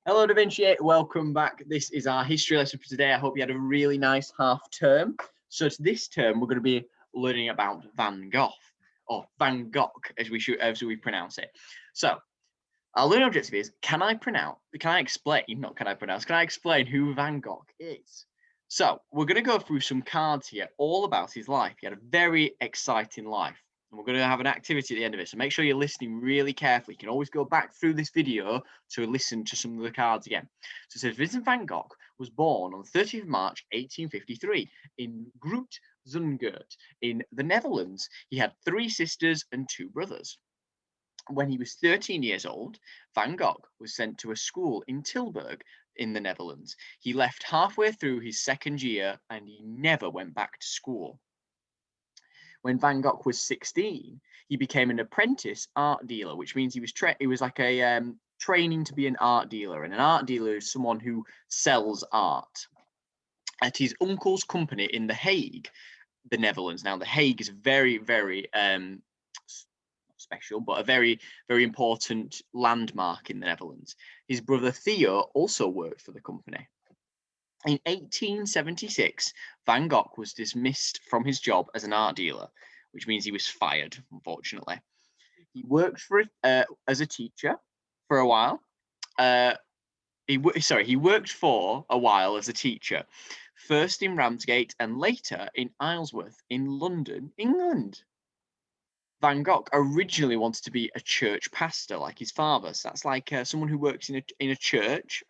Hello, Da Vinci. Welcome back. This is our history lesson for today. I hope you had a really nice half term. So this term, we're going to be learning about Van Gogh, or Van Gogh, as we pronounce it. So our learning objective is: can I explain who Van Gogh is? So we're going to go through some cards here, all about his life. He had a very exciting life. And we're going to have an activity at the end of it. So make sure you're listening really carefully. You can always go back through this video to listen to some of the cards again. So it says Vincent Van Gogh was born on the 30th of March, 1853 in Groot Zundert in the Netherlands. He had 3 sisters and 2 brothers. When he was 13 years old, Van Gogh was sent to a school in Tilburg in the Netherlands. He left halfway through his second year and he never went back to school. When Van Gogh was 16, he became an apprentice art dealer, which means he was like a training to be an art dealer. And an art dealer is someone who sells art. At his uncle's company in The Hague, the Netherlands. Now, The Hague is very, very special, but a very, very important landmark in the Netherlands. His brother Theo also worked for the company. In 1876, Van Gogh was dismissed from his job as an art dealer, which means he was fired, unfortunately. He worked as a teacher for a while. He worked for a while as a teacher, first in Ramsgate and later in Isleworth in London, England. Van Gogh originally wanted to be a church pastor like his father. So that's like someone who works in a church,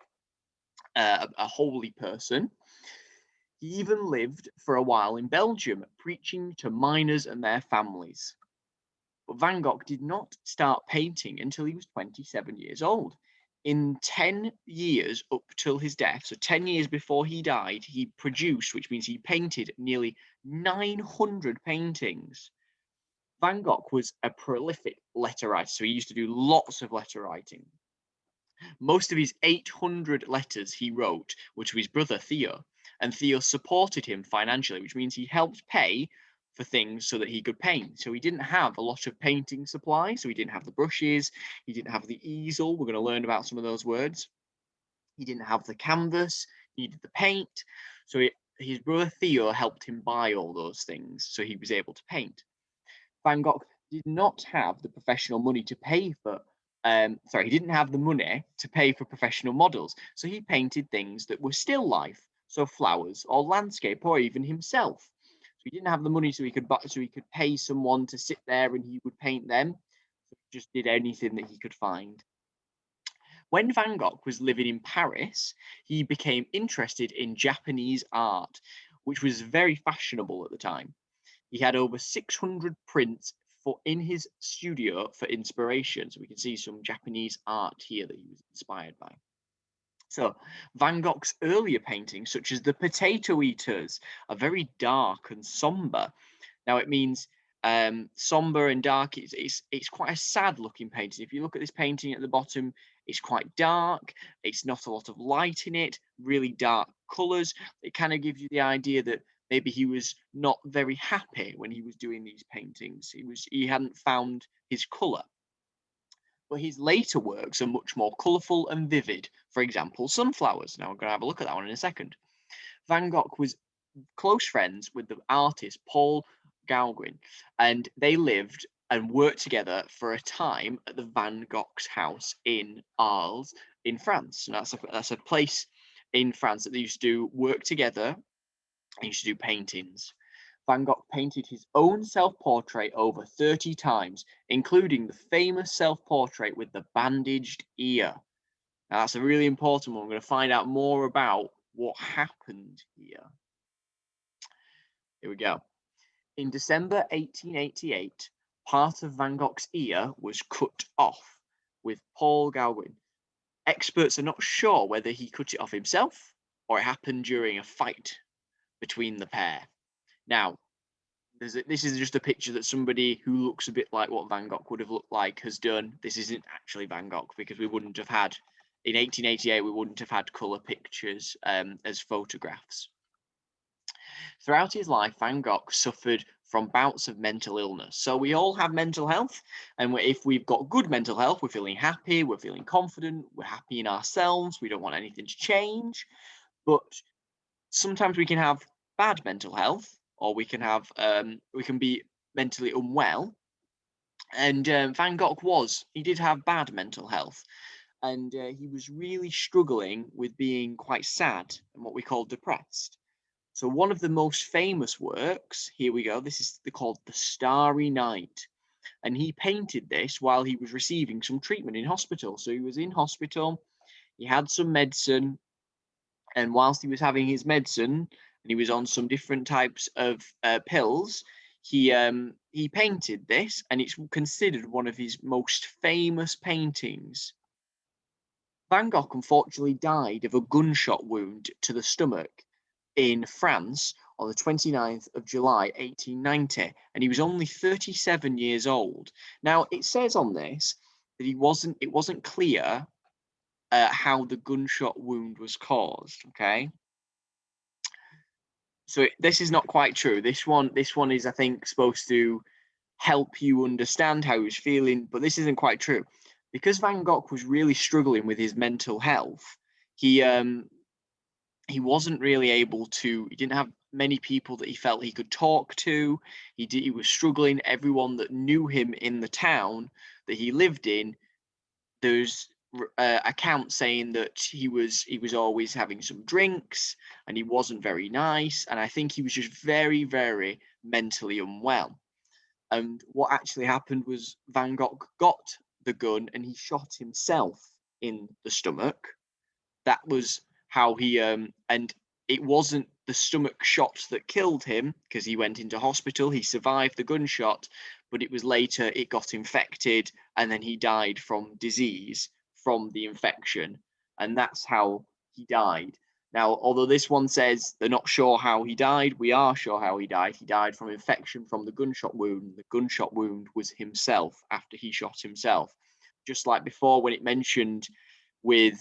a holy person. He even lived for a while in Belgium, preaching to miners and their families. But Van Gogh did not start painting until he was 27 years old. In 10 years up till his death, so 10 years before he died, he produced, which means he painted nearly 900 paintings. Van Gogh was a prolific letter writer, so he used to do lots of letter writing. Most of his 800 letters he wrote were to his brother Theo, and Theo supported him financially, which means he helped pay for things so that he could paint. So he didn't have a lot of painting supplies, so he didn't have the brushes, he didn't have the easel. We're going to learn about some of those words. He didn't have the canvas, he needed the paint. So his brother Theo helped him buy all those things so he was able to paint. Van Gogh did not have the professional money to pay for he didn't have the money to pay for professional models, so he painted things that were still life, so flowers or landscape or even himself. So he didn't have the money so he could pay someone to sit there and he would paint them. So he just did anything that he could find. When Van Gogh was living in Paris, he became interested in Japanese art, which was very fashionable at the time. He had over 600 prints in his studio for inspiration. So we can see some Japanese art here that he was inspired by. So Van Gogh's earlier paintings, such as the Potato Eaters, are very dark and somber. Now it means somber and dark. It's quite a sad looking painting. If you look at this painting at the bottom, it's quite dark. It's not a lot of light in it, really dark colors. It kind of gives you the idea that maybe he was not very happy when he was doing these paintings. He hadn't found his color. But his later works are much more colourful and vivid. For example, sunflowers. Now we're going to have a look at that one in a second. Van Gogh was close friends with the artist Paul Gauguin, and they lived and worked together for a time at the Van Gogh's house in Arles in France. And that's a place in France that they used to work together. They used to do paintings. Van Gogh painted his own self-portrait over 30 times, including the famous self-portrait with the bandaged ear. Now, that's a really important one. We're going to find out more about what happened here. Here we go. In December 1888, part of Van Gogh's ear was cut off with Paul Gauguin. Experts are not sure whether he cut it off himself or it happened during a fight between the pair. Now, this is just a picture that somebody who looks a bit like what Van Gogh would have looked like has done. This isn't actually Van Gogh because we wouldn't have had, in 1888, we wouldn't have had colour pictures as photographs. Throughout his life, Van Gogh suffered from bouts of mental illness. So we all have mental health, and if we've got good mental health, we're feeling happy, we're feeling confident, we're happy in ourselves, we don't want anything to change. But sometimes we can have bad mental health, or we can be mentally unwell. And Van Gogh he did have bad mental health, and he was really struggling with being quite sad and what we call depressed. So one of the most famous works, here we go, this is called The Starry Night. And he painted this while he was receiving some treatment in hospital. So he was in hospital, he had some medicine, and whilst he was having his medicine and he was on some different types of pills, he painted this, and it's considered one of his most famous paintings. Van Gogh unfortunately died of a gunshot wound to the stomach in France on the 29th of July 1890, and he was only 37 years old. Now it says on this that it wasn't clear how the gunshot wound was caused. Okay, so this is not quite true. This one is, I think, supposed to help you understand how he was feeling, but this isn't quite true. Because Van Gogh was really struggling with his mental health, he wasn't really able to. He didn't have many people that he felt he could talk to. He was struggling. Everyone that knew him in the town that he lived in, there's accounts saying that he was always having some drinks, and he wasn't very nice. And I think he was just very, very mentally unwell. And what actually happened was Van Gogh got the gun and he shot himself in the stomach. That was how and it wasn't the stomach shot that killed him, because he went into hospital, he survived the gunshot, but it was later it got infected, and then he died from disease from the infection, and that's how he died. Now, although this one says they're not sure how he died, we are sure how he died. He died from infection from the gunshot wound. The gunshot wound was himself after he shot himself. Just like before, when it mentioned with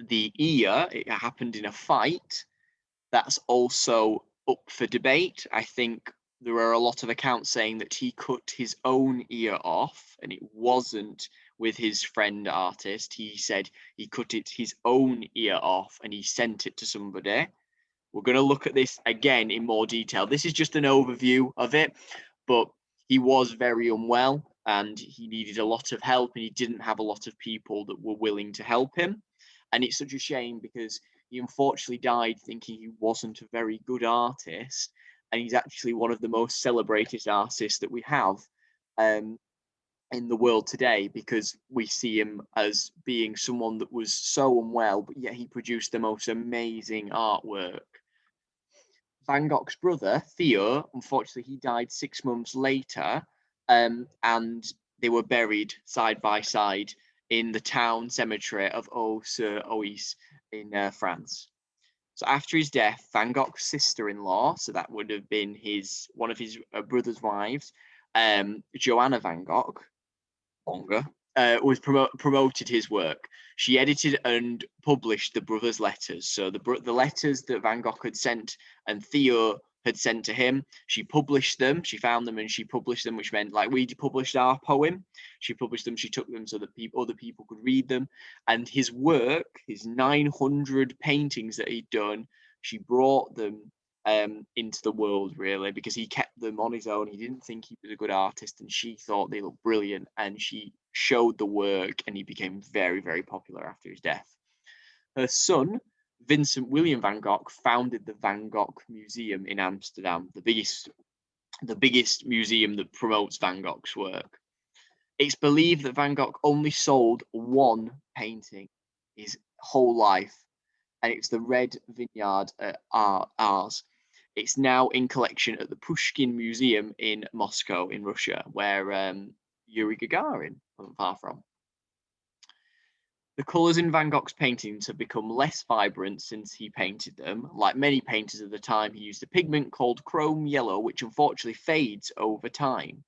the ear, it happened in a fight. That's also up for debate. I think there are a lot of accounts saying that he cut his own ear off, and it wasn't with his friend artist. He said he cut his own ear off and he sent it to somebody. We're going to look at this again in more detail. This is just an overview of it, but he was very unwell and he needed a lot of help, and he didn't have a lot of people that were willing to help him. And it's such a shame because he unfortunately died thinking he wasn't a very good artist, and he's actually one of the most celebrated artists that we have um, in the world today, because we see him as being someone that was so unwell, but yet he produced the most amazing artwork. Van Gogh's brother, Theo, unfortunately, he died 6 months later, and they were buried side by side in the town cemetery of Eaux-sur-Oise in France. So after his death, Van Gogh's sister-in-law, so that would have been one of his brother's wives, Joanna Van Gogh, was promoted his work. She edited and published the brothers' letters. So the letters that Van Gogh had sent and Theo had sent to him, she published them. She found them and she published them, which meant like we published our poem. She published them. She took them so that other people could read them. And his work, his 900 paintings that he'd done, she brought them into the world, really, because he kept them on his own. He didn't think he was a good artist, and she thought they looked brilliant, and she showed the work, and he became very, very popular after his death. Her son, Vincent William Van Gogh, founded the Van Gogh Museum in Amsterdam, the biggest museum that promotes Van Gogh's work. It's believed that Van Gogh only sold one painting his whole life, and it's the Red Vineyard at Ars. It's now in collection at the Pushkin Museum in Moscow, in Russia, where Yuri Gagarin wasn't far from. The colours in Van Gogh's paintings have become less vibrant since he painted them. Like many painters of the time, he used a pigment called chrome yellow, which unfortunately fades over time.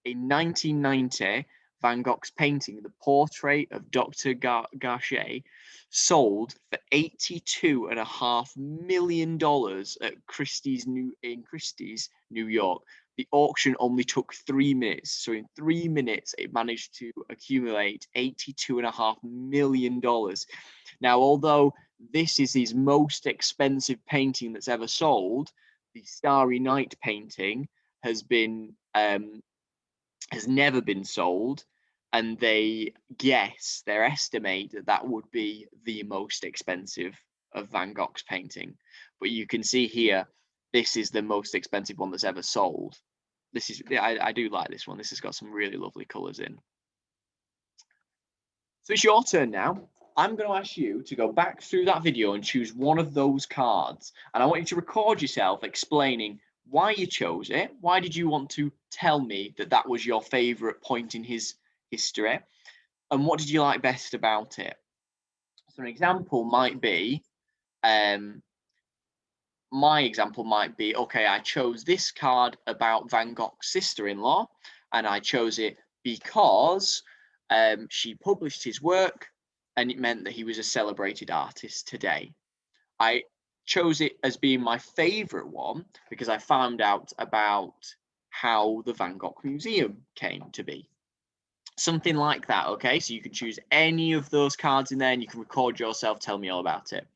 In 1990, Van Gogh's painting, The Portrait of Dr. Gaucher, sold for $82.5 million at Christie's, New York. The auction only took 3 minutes. So in 3 minutes, it managed to accumulate $82.5 million. Now, although this is his most expensive painting that's ever sold, the Starry Night painting has never been sold, and they estimate that that would be the most expensive of Van Gogh's painting. But you can see here, this is the most expensive one that's ever sold. This is, I do like this one. This has got some really lovely colors in. So it's your turn now. I'm going to ask you to go back through that video and choose one of those cards. And I want you to record yourself explaining why you chose it. Why did you want to tell me that that was your favorite point in his history? And what did you like best about it? So an example might be, my example might be, okay, I chose this card about Van Gogh's sister-in-law, and I chose it because she published his work, and it meant that he was a celebrated artist today. I chose it as being my favorite one because I found out about how the Van Gogh Museum came to be. Something like that, okay? So you can choose any of those cards in there and you can record yourself, tell me all about it.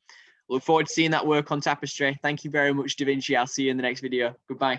Look forward to seeing that work on tapestry. Thank you very much, Da Vinci. I'll see you in the next video. Goodbye.